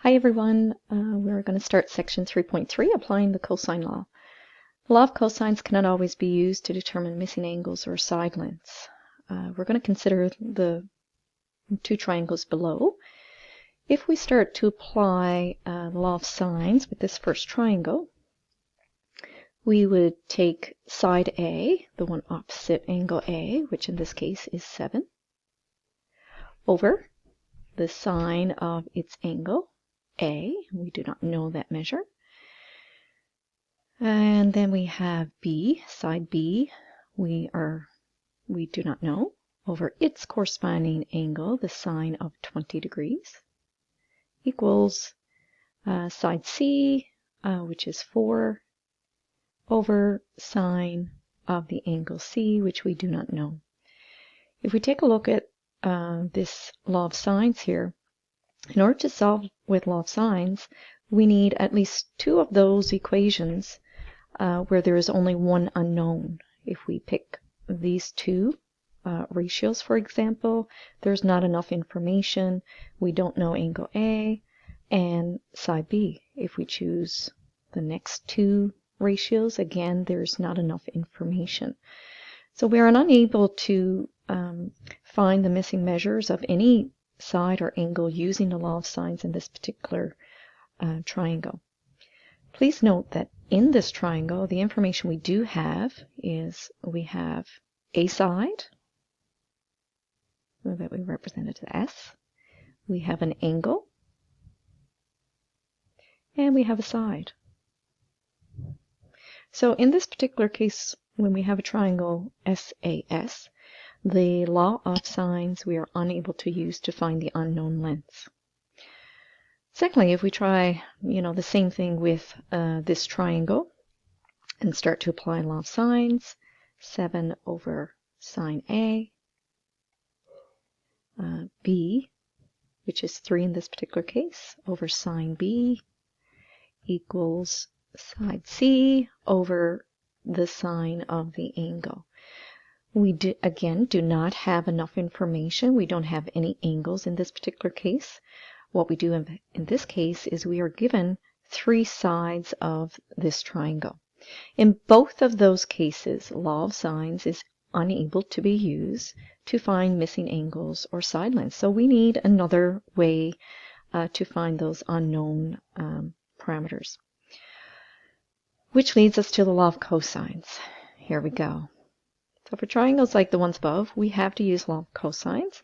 Hi everyone, we're going to start section 3.3, applying the cosine law. The law of cosines cannot always be used to determine missing angles or side lengths. We're going to consider the two triangles below. If we start to apply the law of sines with this first triangle, we would take side A, the one opposite angle A, which in this case is 7, over the sine of its angle A. We do not know that measure. And then we have B, side B, we do not know, over its corresponding angle, the sine of 20 degrees, equals side C, which is 4, over sine of the angle C, which we do not know. If we take a look at this law of sines here, in order to solve with law of sines, we need at least two of those equations where there is only one unknown. If we pick these two ratios, for example, there's not enough information. We don't know angle A and side B. If we choose the next two ratios, again, there's not enough information. So we are unable to find the missing measures of any side or angle using the law of sines in this particular triangle. Please note that in this triangle, the information we do have is we have a side that we represented as S, we have an angle, and we have a side. So in this particular case, when we have a triangle SAS, the law of sines we are unable to use to find the unknown lengths. Secondly, if we try, the same thing with this triangle and start to apply law of sines, 7 over sine A, B, which is 3 in this particular case, over sine B, equals side C over the sine of the angle. We again do not have enough information. We don't have any angles in this particular case. What we do in this case is we are given 3 sides of this triangle. In both of those cases, law of sines is unable to be used to find missing angles or side lengths. So we need another way to find those unknown parameters. Which leads us to the law of cosines. Here we go. So for triangles like the ones above, we have to use law of cosines.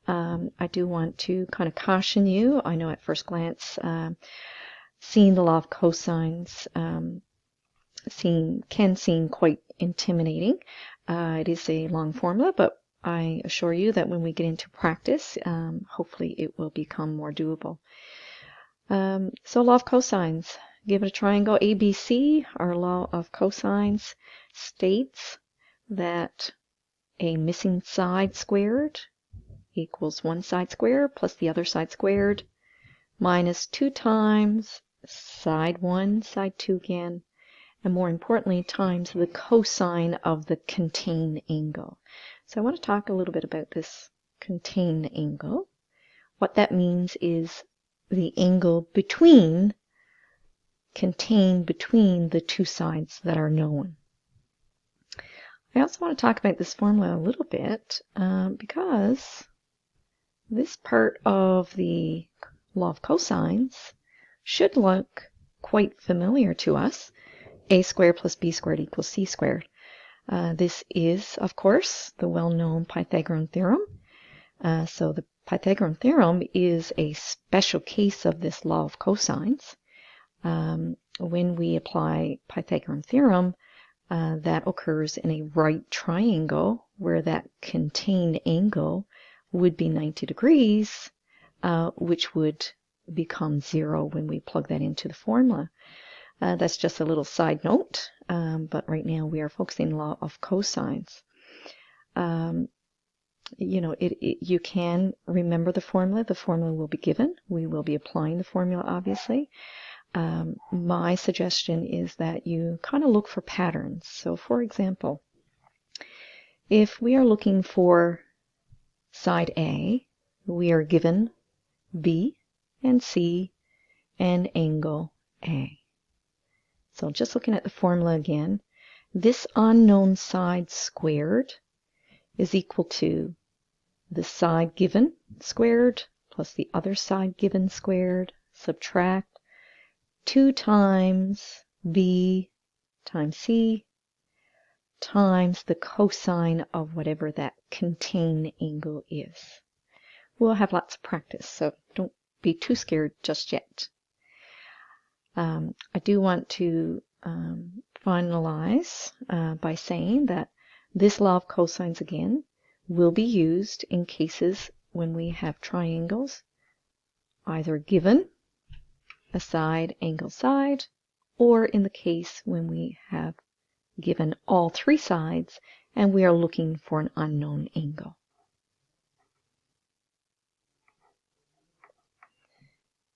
I do want to kind of caution you. I know at first glance, seeing the law of cosines can seem quite intimidating. It is a long formula, but I assure you that when we get into practice, hopefully it will become more doable. So law of cosines. Give it a triangle ABC. Our law of cosines states that a missing side squared equals one side squared plus the other side squared minus 2 times side 1, side 2 again, and more importantly, times the cosine of the contained angle. So I want to talk a little bit about this contained angle. What that means is the angle contained between the two sides that are known. I also want to talk about this formula a little bit because this part of the law of cosines should look quite familiar to us. A squared plus b squared equals c squared. This is, of course, the well-known Pythagorean theorem. So the Pythagorean theorem is a special case of this law of cosines. When we apply Pythagorean theorem, that occurs in a right triangle where that contained angle would be 90 degrees, which would become 0 when we plug that into the formula. That's just a little side note, but right now we are focusing on the law of cosines. You can remember the formula. The formula will be given. We will be applying the formula, obviously. My suggestion is that you kind of look for patterns. So, for example, if we are looking for side A, we are given B and C and angle A. So just looking at the formula again, this unknown side squared is equal to the side given squared plus the other side given squared, subtract 2 times b times c times the cosine of whatever that contained angle is. We'll have lots of practice, so don't be too scared just yet. I do want to finalize by saying that this law of cosines again will be used in cases when we have triangles either given a side, angle, side, or in the case when we have given all 3 sides and we are looking for an unknown angle.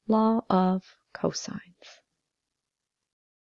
Law of cosines.